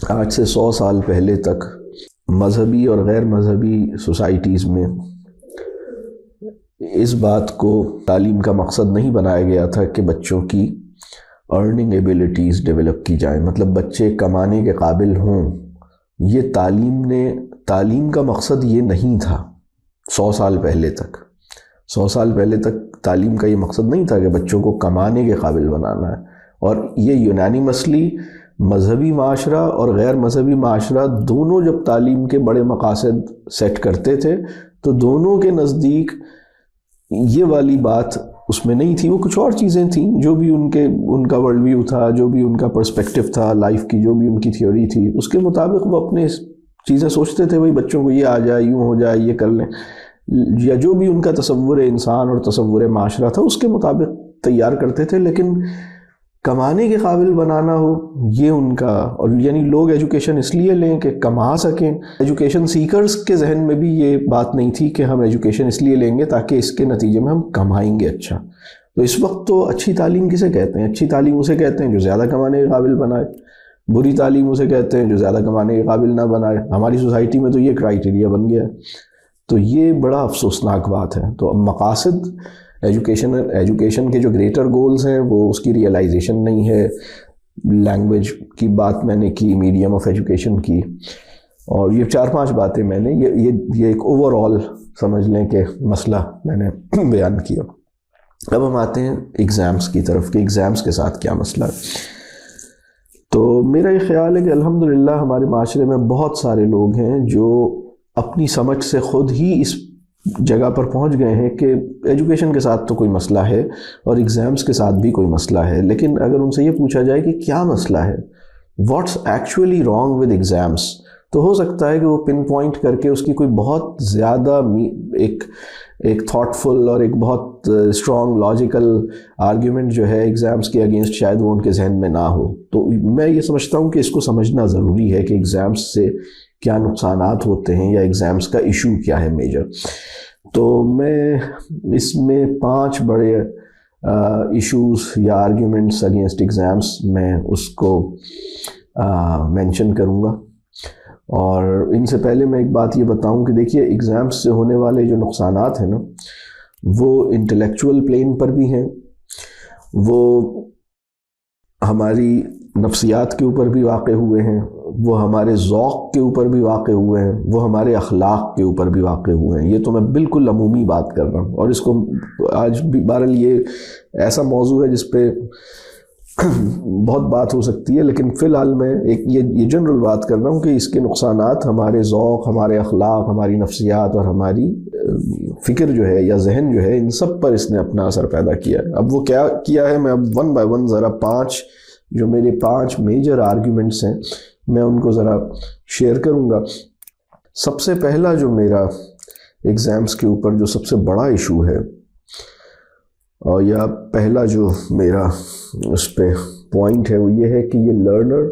آج سے 100 سال پہلے تک مذہبی اور غیر مذہبی سوسائٹیز میں اس بات کو تعلیم کا مقصد نہیں بنایا گیا تھا کہ بچوں کی ارننگ ایبلٹیز ڈیولپ کی جائیں، مطلب بچے کمانے کے قابل ہوں۔ یہ تعلیم کا مقصد یہ نہیں تھا 100 سال پہلے تک۔ 100 سال پہلے تک تعلیم کا یہ مقصد نہیں تھا کہ بچوں کو کمانے کے قابل بنانا ہے، اور یہ یونانیمسلی مذہبی معاشرہ اور غیر مذہبی معاشرہ دونوں جب تعلیم کے بڑے مقاصد سیٹ کرتے تھے تو دونوں کے نزدیک یہ والی بات اس میں نہیں تھی، وہ کچھ اور چیزیں تھیں، جو بھی ان کا ورلڈ ویو تھا، جو بھی ان کا پرسپیکٹو تھا لائف کی، جو بھی ان کی تھیوری تھی، اس کے مطابق وہ اپنے چیزیں سوچتے تھے، بھائی بچوں کو یہ آ جائے، یوں ہو جائے، یہ کر لیں، یا جو بھی ان کا تصور انسان اور تصور معاشرہ تھا اس کے مطابق تیار کرتے تھے۔ لیکن کمانے کے قابل بنانا ہو یہ ان کا، اور یعنی لوگ ایجوکیشن اس لیے لیں کہ کما سکیں۔ ایجوکیشن سیکرز کے ذہن میں بھی یہ بات نہیں تھی کہ ہم ایجوکیشن اس لیے لیں گے تاکہ اس کے نتیجے میں ہم کمائیں گے اچھا۔ تو اس وقت تو اچھی تعلیم کسے کہتے ہیں؟ اچھی تعلیم اسے کہتے ہیں جو زیادہ کمانے کے قابل بنائے، بری تعلیم اسے کہتے ہیں جو زیادہ کمانے کے قابل نہ بنائے۔ ہماری سوسائٹی میں تو یہ کرائیٹیریا بن گیا ہے، تو یہ بڑا افسوسناک بات ہے۔ تو اب مقاصد ایجوکیشن کے جو گریٹر گولز ہیں وہ اس کی ریئلائزیشن نہیں ہے۔ لینگویج کی بات میں نے کی، میڈیم آف ایجوکیشن کی، اور یہ 4-5 باتیں میں نے یہ ایک اوور آل سمجھ لیں کہ مسئلہ میں نے بیان کیا۔ اب ہم آتے ہیں ایگزامز کی طرف کہ ایگزامز کے ساتھ کیا مسئلہ ہے۔ تو میرا یہ خیال ہے کہ الحمدللہ ہمارے معاشرے میں بہت سارے لوگ ہیں جو اپنی سمجھ سے خود ہی اس جگہ پر پہنچ گئے ہیں کہ ایجوکیشن کے ساتھ تو کوئی مسئلہ ہے اور ایگزامز کے ساتھ بھی کوئی مسئلہ ہے، لیکن اگر ان سے یہ پوچھا جائے کہ کیا مسئلہ ہے، what's actually wrong with exams, تو ہو سکتا ہے کہ وہ پن پوائنٹ کر کے اس کی کوئی بہت زیادہ ایک تھاٹ فل اور ایک بہت اسٹرانگ لاجیکل آرگیومنٹ جو ہے ایگزامز کے اگینسٹ شاید وہ ان کے ذہن میں نہ ہو۔ تو میں یہ سمجھتا ہوں کہ اس کو سمجھنا ضروری ہے کہ ایگزامز سے کیا نقصانات ہوتے ہیں یا ایگزامز کا ایشو کیا ہے میجر۔ تو میں اس میں 5 بڑے ایشوز یا آرگیومنٹس اگینسٹ ایگزامز میں اس کو مینشن کروں گا، اور ان سے پہلے میں ایک بات یہ بتاؤں کہ دیکھیے ایگزامز سے ہونے والے جو نقصانات ہیں نا وہ انٹلیکچول پلین پر بھی ہیں، وہ ہماری نفسیات کے اوپر بھی واقع ہوئے ہیں، وہ ہمارے ذوق کے اوپر بھی واقع ہوئے ہیں، وہ ہمارے اخلاق کے اوپر بھی واقع ہوئے ہیں۔ یہ تو میں بالکل عمومی بات کر رہا ہوں، اور اس کو آج بھی بہرحال یہ ایسا موضوع ہے جس پہ بہت بات ہو سکتی ہے، لیکن فی الحال میں یہ جنرل بات کر رہا ہوں کہ اس کے نقصانات ہمارے ذوق، ہمارے اخلاق، ہماری نفسیات اور ہماری فکر جو ہے یا ذہن جو ہے، ان سب پر اس نے اپنا اثر پیدا کیا ہے۔ اب وہ کیا کیا ہے، میں اب 1 بائی 1 ذرا 5 جو میرے 5 میجر آرگیومنٹس ہیں میں ان کو ذرا شیئر کروں گا۔ سب سے پہلا جو میرا ایگزامز کے اوپر جو سب سے بڑا ایشو ہے، اور یا پہلا جو میرا اس پہ پوائنٹ ہے، وہ یہ ہے کہ یہ لرنر